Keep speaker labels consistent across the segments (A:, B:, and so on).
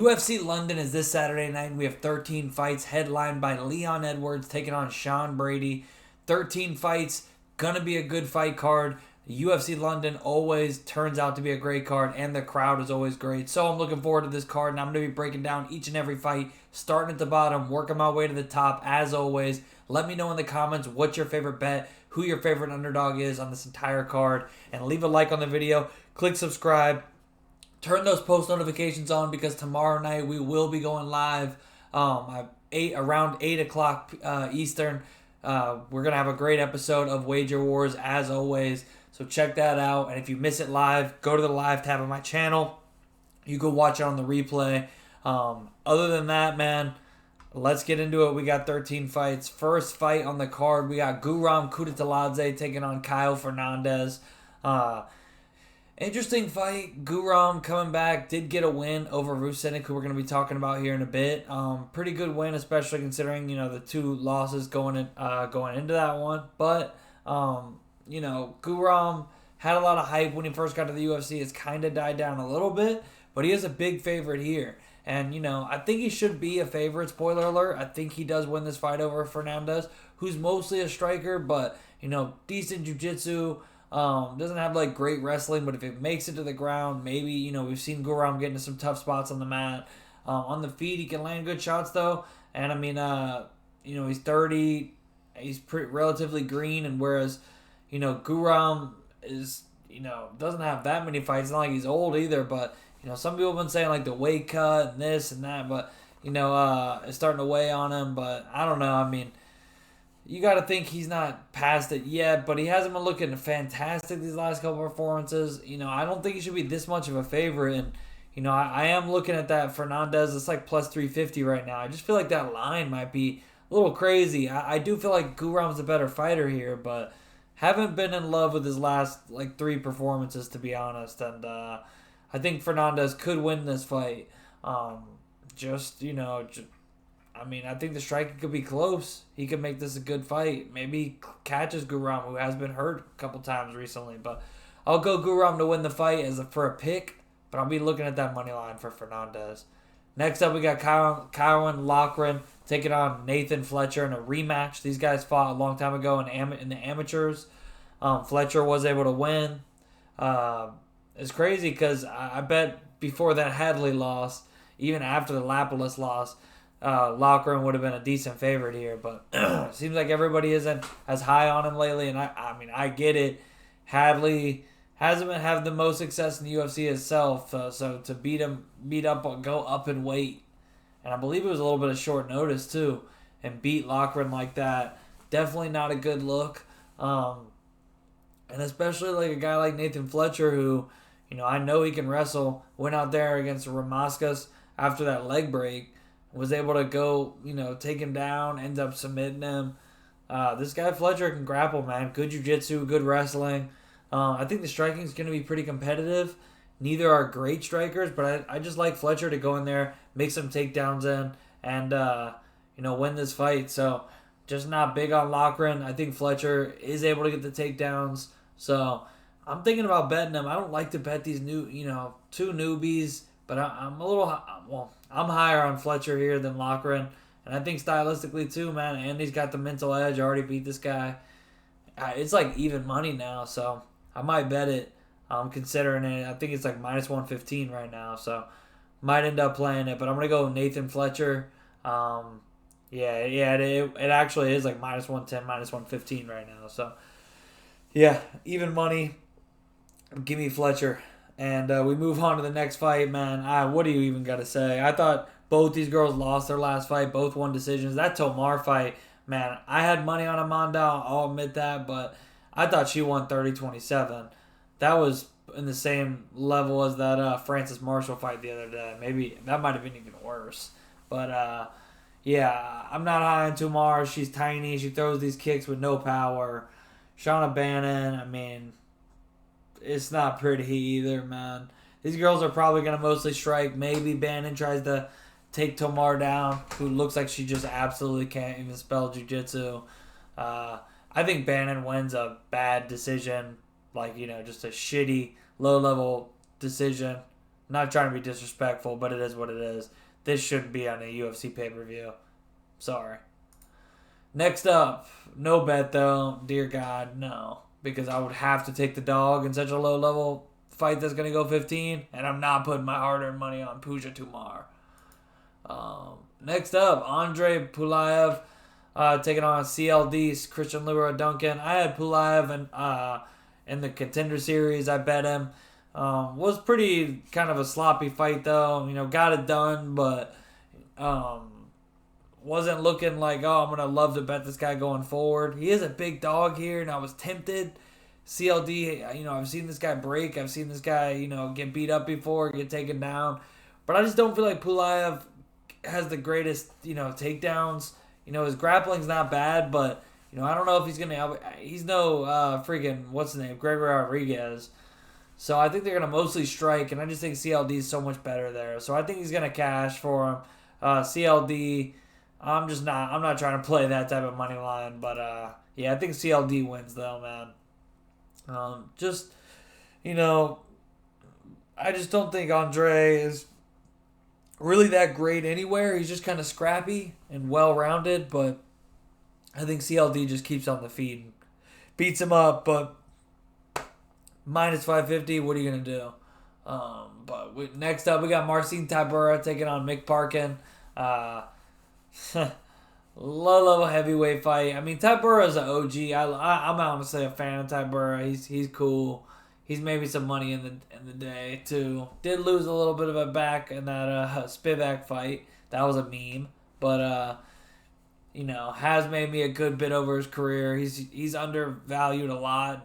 A: UFC London is this Saturday night. We have 13 fights headlined by Leon Edwards taking on Sean Brady. 13 fights, gonna be a good fight card. UFC London always turns out to be a great card, and the crowd is always great. So I'm looking forward to this card, and I'm going to be breaking down each and every fight, starting at the bottom, working my way to the top, as always. Let me know in the comments what's your favorite bet, who your favorite underdog is on this entire card, and leave a like on the video. Click subscribe. Turn those post notifications on because tomorrow night we will be going live around 8 o'clock Eastern. We're going to have a great episode of Wager Wars as always. So check that out. And if you miss it live, go to the live tab of my channel. You can watch it on the replay. Other than that, man, let's get into it. We got 13 fights. First fight on the card, we got Guram Kuditaladze taking on Kyle Fernandez. Interesting fight. Guram coming back, did get a win over Vucenic, who we're going to be talking about here in a bit. Pretty good win, especially considering the two losses going into that one. But Guram had a lot of hype when he first got to the UFC. It's kind of died down a little bit, but he is a big favorite here. And, I think he should be a favorite, spoiler alert. I think he does win this fight over Fernandez, who's mostly a striker, but, decent jiu-jitsu. Doesn't have, great wrestling, but if it makes it to the ground, maybe, we've seen Guram get into some tough spots on the mat. On the feet, he can land good shots, though. And, he's 30. He's relatively green, and whereas Guram is, doesn't have that many fights. It's not like he's old either, but, some people have been saying, the weight cut and this and that, but, it's starting to weigh on him, but I don't know. You got to think he's not past it yet, but he hasn't been looking fantastic these last couple performances. I don't think he should be this much of a favorite, and, I am looking at that Fernandez. It's plus 350 right now. I just feel like that line might be a little crazy. I do feel like Guram's a better fighter here, but haven't been in love with his last three performances, to be honest. And I think Fernandez could win this fight. I think the striking could be close. He could make this a good fight. Maybe he catches Guram, who has been hurt a couple times recently. But I'll go Guram to win the fight for a pick. But I'll be looking at that money line for Fernandez. Next up, we got Kyle Loughran taking on Nathan Fletcher in a rematch. These guys fought a long time ago in the amateurs. Fletcher was able to win. It's crazy because I bet before that Hadley loss, even after the Lapalus loss, Loughran would have been a decent favorite here. But seems like everybody isn't as high on him lately, and I get it. Hadley hasn't been having the most success in the UFC itself, so to go up in weight, and I believe it was a little bit of short notice too, and beat Loughran like that, definitely not a good look. And especially a guy like Nathan Fletcher, who, I know he can wrestle, went out there against Ramaskas after that leg break, was able to go, take him down, ends up submitting him. This guy Fletcher can grapple, man. Good jiu-jitsu, good wrestling. I think the striking is going to be pretty competitive. Neither are great strikers, but I just like Fletcher to go in there, make some takedowns in, and, win this fight. So, just not big on Loughran. I think Fletcher is able to get the takedowns. So, I'm thinking about betting him. I don't like to bet these two newbies, but I'm I'm higher on Fletcher here than Loughran. And I think stylistically too, man. Andy's got the mental edge. Already beat this guy. It's even money now, so I might bet it. I'm considering it. I think it's minus 115 right now, so might end up playing it. But I'm gonna go Nathan Fletcher. It actually is minus 110, minus 115 right now. So yeah, even money. Give me Fletcher. And we move on to the next fight, man. What do you even got to say? I thought both these girls lost their last fight. Both won decisions. That Tomar fight, man, I had money on Amanda. I'll admit that. But I thought she won 30-27. That was in the same level as that Francis Marshall fight the other day. Maybe that might have been even worse. But, I'm not high on Tomar. She's tiny. She throws these kicks with no power. Shauna Bannon, it's not pretty either, man. These girls are probably going to mostly strike. Maybe Bannon tries to take Tomar down, who looks like she just absolutely can't even spell jiu-jitsu. I think Bannon wins a bad decision, just a shitty, low-level decision. Not trying to be disrespectful, but it is what it is. This shouldn't be on a UFC pay-per-view. Sorry. Next up, no bet though. Dear God, no. Because I would have to take the dog in such a low-level fight that's going to go 15, and I'm not putting my hard-earned money on Puja Tumar. Next up, Andre Pulaev taking on CLD's Christian Leroy Duncan. I had Pulaev in the Contender Series. I bet him. Was pretty kind of a sloppy fight though. Got it done, but wasn't looking like, oh, I'm going to love to bet this guy going forward. He is a big dog here, and I was tempted. CLD, I've seen this guy break. I've seen this guy, get beat up before, get taken down. But I just don't feel like Pulaev has the greatest, takedowns. His grappling's not bad, but, I don't know if he's going to... He's no freaking, what's his name, Gregory Rodriguez. So I think they're going to mostly strike, and I just think CLD is so much better there. So I think he's going to cash for him. CLD... I'm not trying to play that type of money line, but I think CLD wins though, man. I just don't think Andre is really that great anywhere. He's just kind of scrappy and well-rounded, but I think CLD just keeps on the feet and beats him up, but minus 550, what are you going to do? Next up, we got Marcin Tybura taking on Mick Parkin. Low-level heavyweight fight. I mean, Tybura is an OG. I'm honestly a fan of Tybura. He's cool. He's maybe some money in the day too. Did lose a little bit of it back in that Spivak fight. That was a meme, but has made me a good bit over his career. He's undervalued a lot.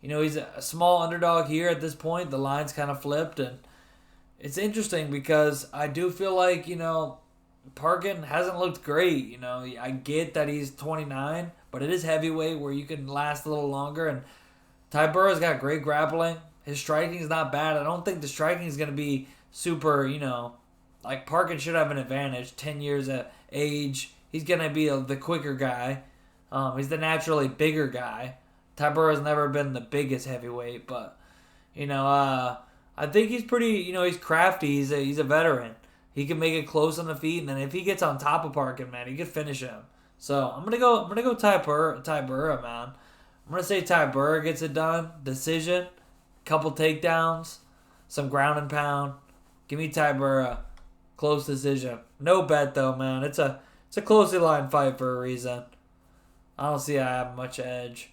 A: He's a small underdog here at this point. The line's kind of flipped, and it's interesting because I do feel like Parkin hasn't looked great. I get that he's 29, but it is heavyweight where you can last a little longer. And Tybura's got great grappling. His striking is not bad. I don't think the striking is going to be super, like Parkin should have an advantage. 10 years of age. He's going to be the quicker guy. He's the naturally bigger guy. Tybura's never been the biggest heavyweight, but, I think he's pretty, he's crafty. He's a veteran. He can make it close on the feet, and then if he gets on top of Parkin, man, he can finish him. So I'm gonna go Tybura, man. I'm gonna say Tybura gets it done. Decision, couple takedowns, some ground and pound. Give me Tybura. Close decision. No bet though, man. It's a closely lined fight for a reason. I don't see I have much edge.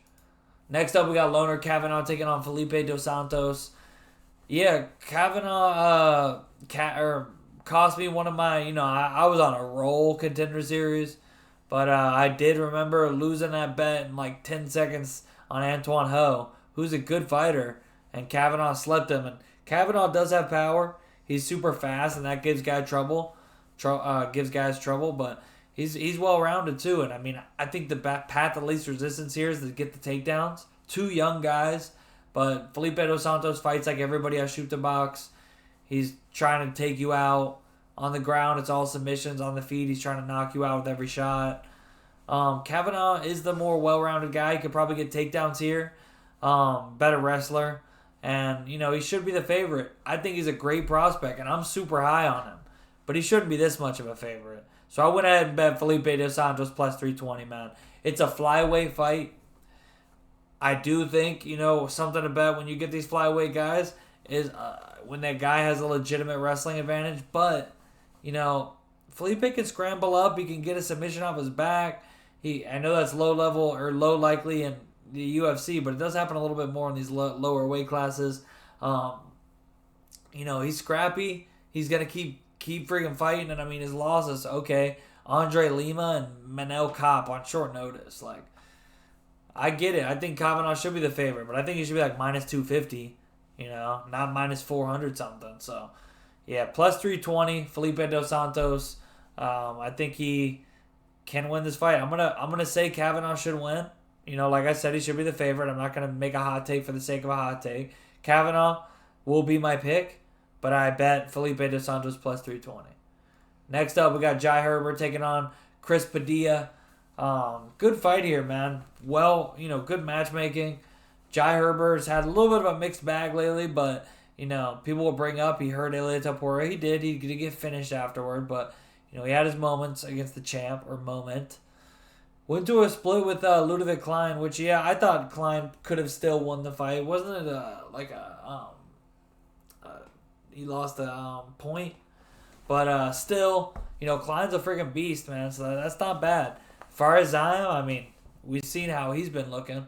A: Next up, we got Loner Kavanaugh taking on Felipe Dos Santos. Yeah, Kavanaugh cost me one of my, I was on a roll Contender Series, but I did remember losing that bet in like 10 seconds on Antoine Ho, who's a good fighter, and Kavanaugh slept him. And Kavanaugh does have power. He's super fast, and that gives guys trouble. But he's well-rounded too. And I mean, I think the path of least resistance here is to get the takedowns. Two young guys, but Felipe Dos Santos fights like everybody I shoot the box. He's trying to take you out. On the ground, it's all submissions. On the feet, he's trying to knock you out with every shot. Kavanaugh is the more well-rounded guy. He could probably get takedowns here. Better wrestler. And, he should be the favorite. I think he's a great prospect, and I'm super high on him. But he shouldn't be this much of a favorite. So I went ahead and bet Felipe Dos Santos plus 320, man. It's a flyweight fight. I do think, something to bet when you get these flyweight guys is when that guy has a legitimate wrestling advantage. But, Felipe can scramble up. He can get a submission off his back. I know that's low level or low likely in the UFC, but it does happen a little bit more in these lower weight classes. He's scrappy. He's going to keep freaking fighting. And, I mean, his losses, okay, Andre Lima and Manel Kape on short notice. Like, I get it. I think Kavanaugh should be the favorite, but I think he should be like minus 250. Not minus 400 something. So, yeah, plus 320, Felipe Dos Santos. I think he can win this fight. I'm gonna say Kavanaugh should win. Like I said, he should be the favorite. I'm not gonna make a hot take for the sake of a hot take. Kavanaugh will be my pick, but I bet Felipe Dos Santos plus 320. Next up, we got Jai Herbert taking on Chris Padilla. Good fight here, man. Well, good matchmaking. Jai Herbert's had a little bit of a mixed bag lately, but people will bring up he hurt Ilia Topuria. He did. He did get finished afterward, but he had his moments against the champ or moment. Went to a split with Ludovic Klein, which I thought Klein could have still won the fight. Wasn't it he lost a point, but still, Klein's a freaking beast, man. So that's not bad. As far as Zion, I mean, we've seen how he's been looking.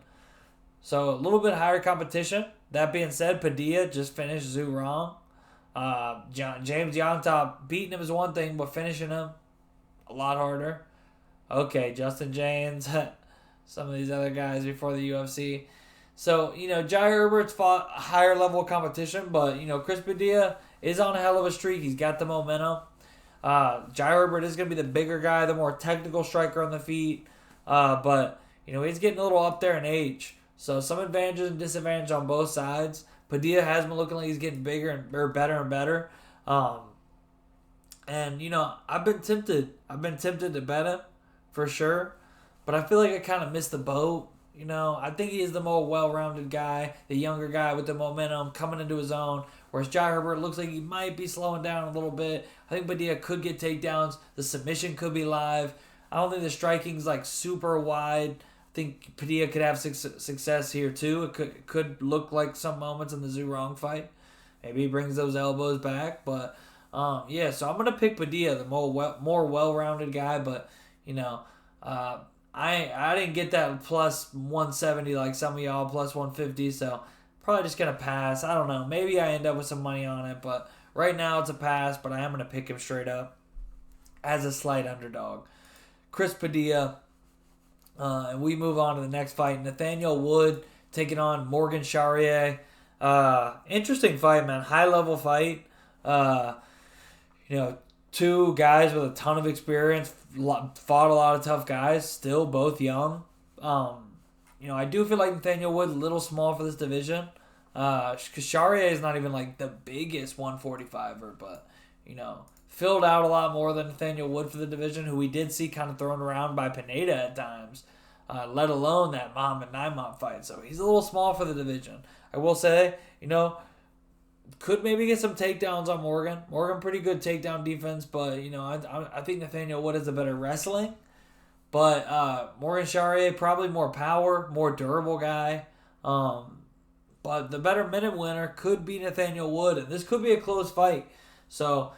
A: So a little bit higher competition. That being said, Padilla just finished Zhu Rong. James Yontop beating him is one thing, but finishing him a lot harder. Okay, Justin James, some of these other guys before the UFC. So, Jai Herbert's fought a higher level of competition, but, Chris Padilla is on a hell of a streak. He's got the momentum. Jai Herbert is going to be the bigger guy, the more technical striker on the feet. But, he's getting a little up there in age. So some advantages and disadvantages on both sides. Padilla has been looking like he's getting bigger or better and better. And I've been tempted. To bet him for sure, but I feel like I kind of missed the boat. I think he is the more well-rounded guy, the younger guy with the momentum coming into his own. Whereas Jai Herbert looks like he might be slowing down a little bit. I think Padilla could get takedowns. The submission could be live. I don't think the striking's like super wide. I think Padilla could have success here too. It could look like some moments in the Zhu Rong fight. Maybe he brings those elbows back, but so I'm gonna pick Padilla, the more well-rounded guy. But I didn't get that plus 170 like some of y'all, plus 150. So probably just gonna pass. I don't know. Maybe I end up with some money on it, but right now it's a pass. But I am gonna pick him straight up as a slight underdog. Chris Padilla. And we move on to the next fight. Nathaniel Wood taking on Morgan Charrier. Interesting fight, man. High level fight. Two guys with a ton of experience. Fought a lot of tough guys. Still both young. I do feel like Nathaniel Wood a little small for this division. Because Charrier is not even like the biggest 145er, but filled out a lot more than Nathaniel Wood for the division, who we did see kind of thrown around by Pineda at times, let alone that Muhammad Naimon fight. So he's a little small for the division. I will say, could maybe get some takedowns on Morgan. Morgan, pretty good takedown defense, but, I think Nathaniel Wood is a better wrestling. But Morgan Charrier, probably more power, more durable guy. But the better minute winner could be Nathaniel Wood, and this could be a close fight. So,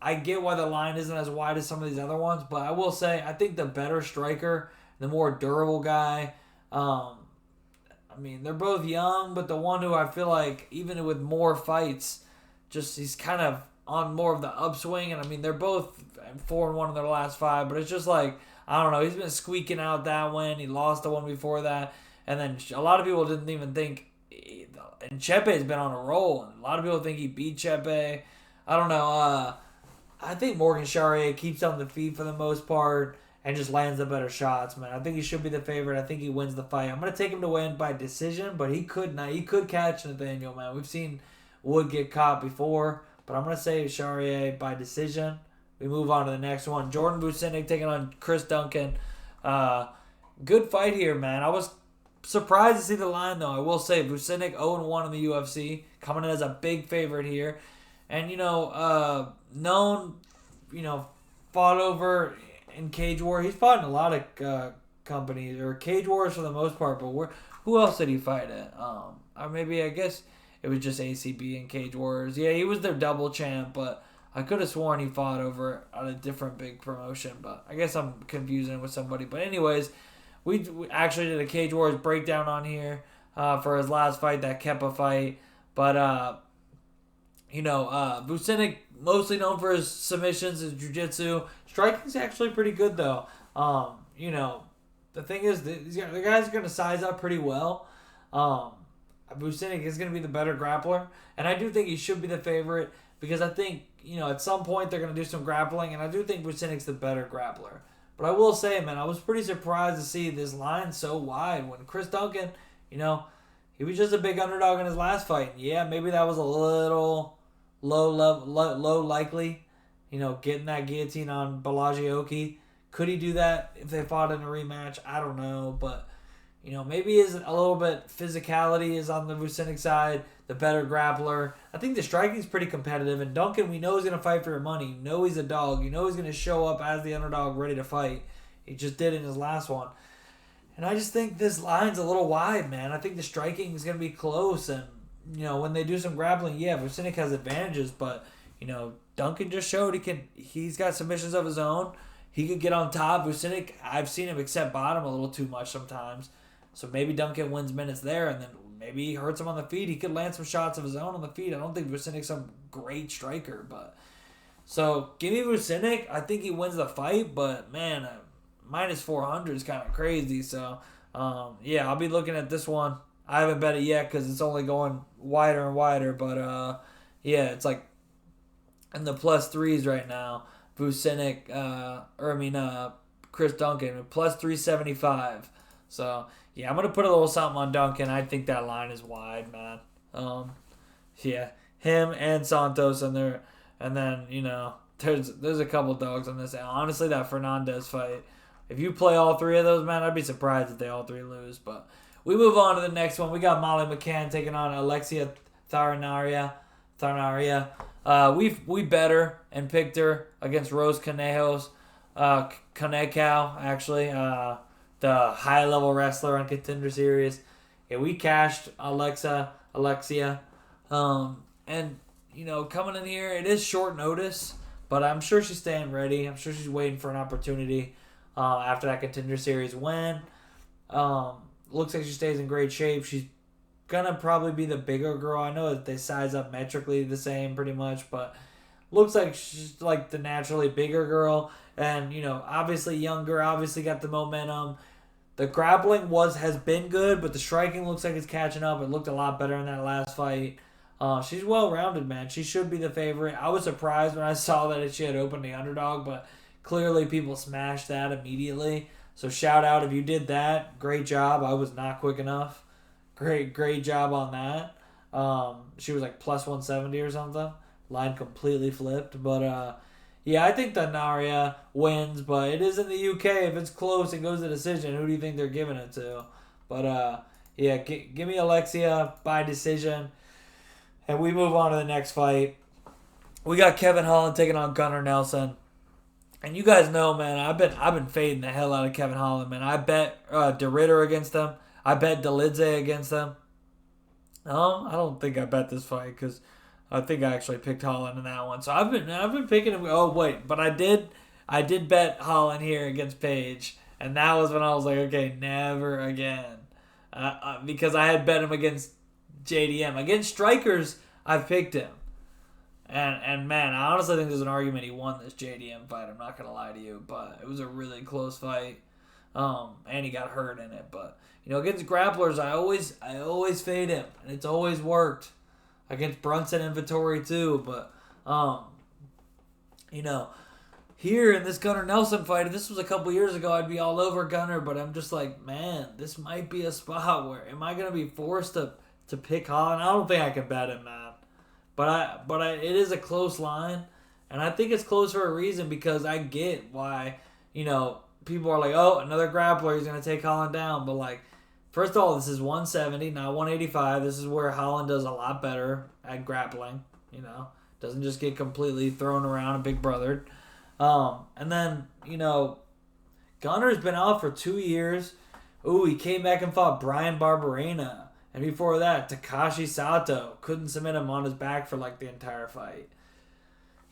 A: I get why the line isn't as wide as some of these other ones, but I will say I think the better striker, the more durable guy, they're both young, but the one who I feel like, even with more fights, he's kind of on more of the upswing. And, they're both 4-1 in their last 5, but it's just like, I don't know, he's been squeaking out that win. He lost the one before that. And then a lot of people didn't even think, and Chepe's been on a roll, and a lot of people think he beat Chepe. I don't know. I think Morgan Charrier keeps on the feet for the most part and just lands the better shots, man. I think he should be the favorite. I think he wins the fight. I'm going to take him to win by decision, but he could not. He could catch Nathaniel, man. We've seen Wood get caught before, but I'm going to say Charrier by decision. We move on to the next one. Jordan Vucinic taking on Chris Duncan. Good fight here, man. I was surprised to see the line, though. I will say Vucinic 0-1 in the UFC, coming in as a big favorite here. And, known, fought over in Cage War. He's fought in a lot of companies, or Cage Wars for the most part, but who else did he fight at? Or maybe, I guess it was just ACB and Cage Wars. Yeah, he was their double champ, but I could have sworn he fought over at a different big promotion, but I guess I'm confusing it with somebody. But anyways, we actually did a Cage Wars breakdown on here for his last fight, that Kepa fight. But, Vucinic, mostly known for his submissions, his jiu-jitsu. Striking's actually pretty good, though. The thing is, the guy's going to size up pretty well. Vucinic is going to be the better grappler, and I do think he should be the favorite because I think, at some point they're going to do some grappling, and I do think Vucinic's the better grappler. But I will say, man, I was pretty surprised to see this line so wide when Chris Duncan, he was just a big underdog in his last fight. Yeah, maybe that was a little low likely, getting that guillotine on Balaji Oki. Could he do that if they fought in a rematch? I don't know, but maybe is a little bit physicality is on the Vucinic side, the better grappler. I think the striking is pretty competitive, and Duncan, we know he's going to fight for your money. You know he's a dog. You know he's going to show up as the underdog ready to fight. He just did in his last one. And I just think this line's a little wide, man. I think the striking is going to be close, and, when they do some grappling, yeah, Vucinic has advantages, but, Duncan just showed he's got submissions of his own. He could get on top. Vucinic, I've seen him accept bottom a little too much sometimes. So maybe Duncan wins minutes there, and then maybe he hurts him on the feet. He could land some shots of his own on the feet. I don't think Vucinic's some great striker, but so give me Vucinic. I think he wins the fight, but man, minus 400 is kind of crazy. So yeah, I'll be looking at this one. I haven't bet it yet because it's only going wider and wider, but yeah, it's like in the plus threes right now. Vucinic, Chris Duncan, plus 375. So yeah, I'm gonna put a little something on Duncan. I think that line is wide, man. Yeah, him and Santos in there, and then there's a couple dogs on this. Honestly, that Fernandez fight, if you play all three of those, man, I'd be surprised if they all three lose. But we move on to the next one. We got Molly McCann taking on Alexia Tharnaria. We bet her and picked her against Rose Canejos, Canecao, actually. The high-level wrestler on Contender Series. Yeah, we cashed Alexia. And, coming in here, it is short notice, but I'm sure she's staying ready. I'm sure she's waiting for an opportunity after that Contender Series win. Looks like she stays in great shape. She's going to probably be the bigger girl. I know that they size up metrically the same pretty much, but looks like she's like the naturally bigger girl. And, obviously younger, obviously got the momentum. The grappling has been good, but the striking looks like it's catching up. It looked a lot better in that last fight. She's well-rounded, man. She should be the favorite. I was surprised when I saw that she had opened the underdog, but clearly people smashed that immediately. So shout out if you did that. Great job. I was not quick enough. Great job on that. She was like plus 170 or something. Line completely flipped. But yeah, I think the Naria wins, but it is in the UK. If it's close and goes to decision, who do you think they're giving it to? But yeah, give me Alexia by decision. And we move on to the next fight. We got Kevin Holland taking on Gunnar Nelson. And you guys know, man, I've been fading the hell out of Kevin Holland, man. I bet DeRitter against him. I bet Delidze against him. I don't think I bet this fight because I think I actually picked Holland in that one. So I've been picking him. Oh wait, but I did bet Holland here against Page, and that was when I was like, okay, never again, because I had bet him against JDM. Against strikers, I've picked him, and man, I honestly think there's an argument he won this JDM fight. I'm not gonna lie to you, but it was a really close fight, and he got hurt in it. But against grapplers, I always fade him, and it's always worked. Against Brunson and Vittori too, but here in this Gunnar Nelson fight, if this was a couple years ago, I'd be all over Gunnar, but I'm just like, man, this might be a spot where am I gonna be forced to pick Holland? I don't think I can bet him, man. But it is a close line, and I think it's close for a reason because I get why people are like, oh, another grappler, he's gonna take Holland down, but like. First of all, this is 170, not 185. This is where Holland does a lot better at grappling. Doesn't just get completely thrown around and big brothered. And then, Gunnar's been out for 2 years. Ooh, he came back and fought Brian Barberena. And before that, Takashi Sato couldn't submit him on his back for like the entire fight.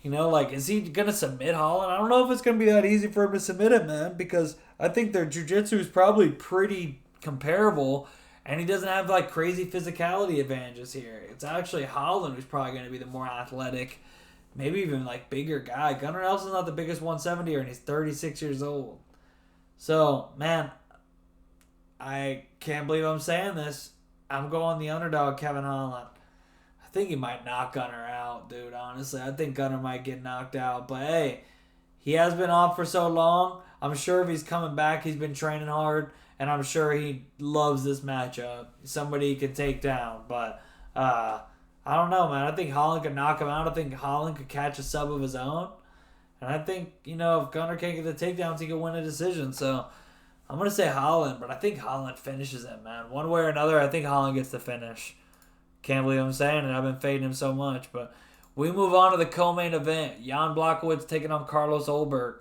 A: Is he going to submit Holland? I don't know if it's going to be that easy for him to submit him, man, because I think their jiu-jitsu is probably pretty comparable, and he doesn't have like crazy physicality advantages here. It's actually Holland who's probably going to be the more athletic, maybe even like bigger guy. Gunnar Nelson's not the biggest 170er, and he's 36 years old. So, man, I can't believe I'm saying this. I'm going the underdog, Kevin Holland. I think he might knock Gunnar out, dude, honestly. I think Gunnar might get knocked out, but hey, he has been off for so long. I'm sure if he's coming back, he's been training hard. And I'm sure he loves this matchup. Somebody he can take down. But I don't know, man. I think Holland could knock him out. I think Holland could catch a sub of his own. And I think, if Gunnar can't get the takedowns, he could win a decision. So, I'm going to say Holland, but I think Holland finishes it, man. One way or another, I think Holland gets the finish. Can't believe I'm saying it. I've been fading him so much. But we move on to the co-main event. Jan Blachowicz taking on Carlos Ulberg.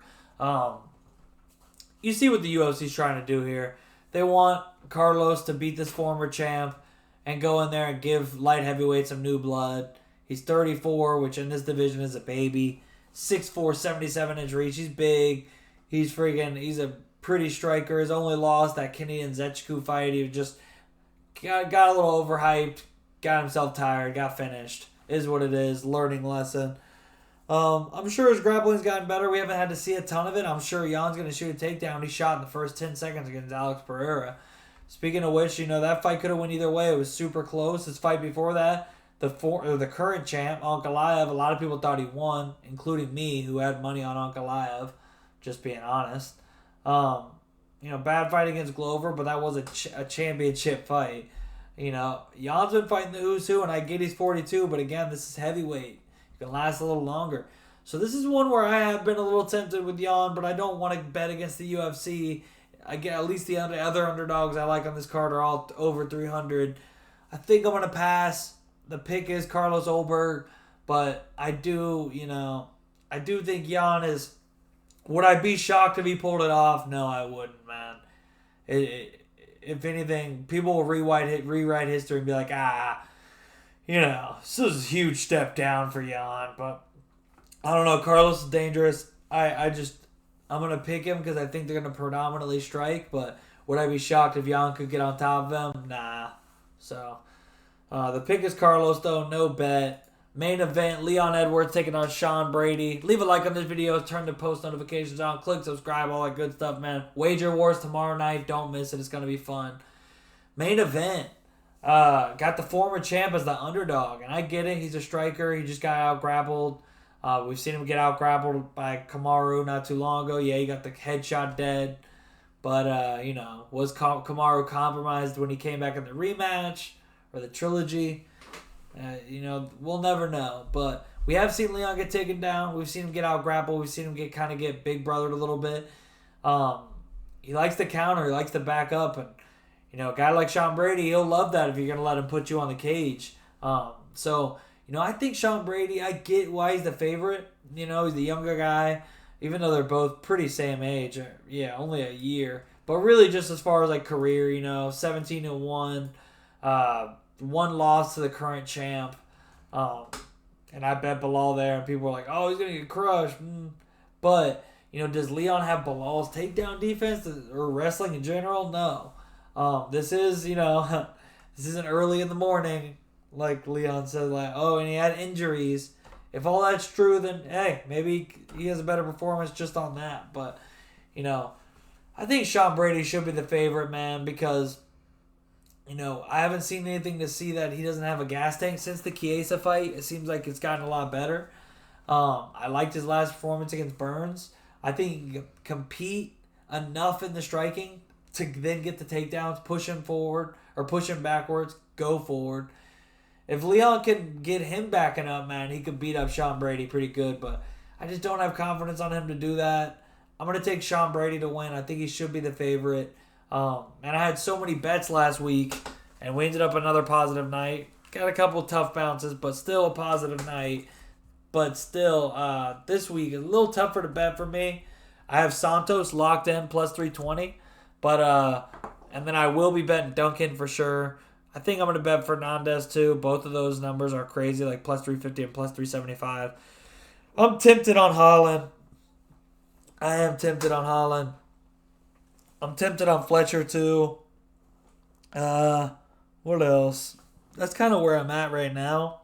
A: You see what the UFC's trying to do here. They want Carlos to beat this former champ and go in there and give light heavyweight some new blood. He's 34, which in this division is a baby. 6'4", 77-inch reach. He's big. He's a pretty striker. His only loss, that Canadian Zechku fight, he just got a little overhyped, got himself tired, got finished. Is what it is. Learning lesson. I'm sure his grappling's gotten better. We haven't had to see a ton of it. I'm sure Jan's going to shoot a takedown. He shot in the first 10 seconds against Alex Pereira. Speaking of which, that fight could have went either way. It was super close. His fight before that, the current champ, Ankalaev, a lot of people thought he won, including me, who had money on Ankalaev, just being honest. Bad fight against Glover, but that was a championship fight. Jan's been fighting the who's who, and I get he's 42, but again, this is heavyweight. It can last a little longer. So this is one where I have been a little tempted with Jan, but I don't want to bet against the UFC. I get at least the other underdogs I like on this card are all over 300. I think I'm going to pass. The pick is Carlos Ulberg, but I do think Jan is... Would I be shocked if he pulled it off? No, I wouldn't, man. If anything, people will rewrite history and be like, this is a huge step down for Jan. But I don't know. Carlos is dangerous. I'm going to pick him because I think they're going to predominantly strike. But would I be shocked if Jan could get on top of him? Nah. So the pick is Carlos, though. No bet. Main event, Leon Edwards taking on Sean Brady. Leave a like on this video. Turn the post notifications on. Click subscribe. All that good stuff, man. Wager Wars tomorrow night. Don't miss it. It's going to be fun. Main event. Got the former champ as the underdog. And I get it. He's a striker. He just got out-grappled. We've seen him get out-grappled by Kamaru not too long ago. Yeah, he got the headshot dead. But, was Kamaru compromised when he came back in the rematch or the trilogy? We'll never know. But we have seen Leon get taken down. We've seen him get out-grappled. We've seen him get big brothered a little bit. He likes to counter. He likes to back up. And, a guy like Sean Brady, he'll love that if you're going to let him put you on the cage. I think Sean Brady, I get why he's the favorite. He's the younger guy, even though they're both pretty same age. Yeah, only a year. But really just as far as, career, 17-1, one loss to the current champ. And I bet Bilal there, and people were like, oh, he's going to get crushed. But, does Leon have Bilal's takedown defense or wrestling in general? No. This is, this isn't early in the morning, like Leon said, and he had injuries. If all that's true, then, hey, maybe he has a better performance just on that. But, I think Sean Brady should be the favorite, man, because, I haven't seen anything to see that he doesn't have a gas tank since the Chiesa fight. It seems like it's gotten a lot better. I liked his last performance against Burns. I think he can compete enough in the striking to then get the takedowns, push him forward, or push him backwards, go forward. If Leon can get him backing up, man, he could beat up Sean Brady pretty good, but I just don't have confidence on him to do that. I'm going to take Sean Brady to win. I think he should be the favorite. And I had so many bets last week, and we ended up another positive night. Got a couple tough bounces, but still a positive night. But still, this week, a little tougher to bet for me. I have Santos locked in plus 320. But, and then I will be betting Duncan for sure. I think I'm going to bet Fernandez too. Both of those numbers are crazy, like plus 350 and plus 375. I'm tempted on Holland. I am tempted on Holland. I'm tempted on Fletcher too. What else? That's kind of where I'm at right now.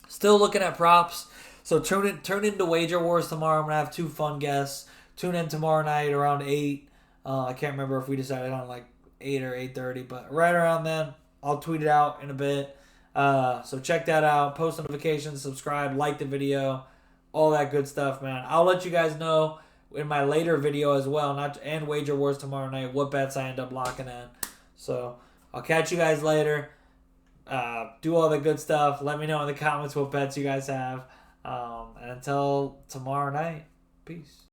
A: Still looking at props. So turn into Wager Wars tomorrow. I'm going to have 2 fun guests. Tune in tomorrow night around 8. I can't remember if we decided on 8 or 8:30, but right around then, I'll tweet it out in a bit. So check that out. Post notifications, subscribe, like the video, all that good stuff, man. I'll let you guys know in my later video as well, and Wager Wars tomorrow night, what bets I end up locking in. So I'll catch you guys later. Do all the good stuff. Let me know in the comments what bets you guys have. And until tomorrow night, peace.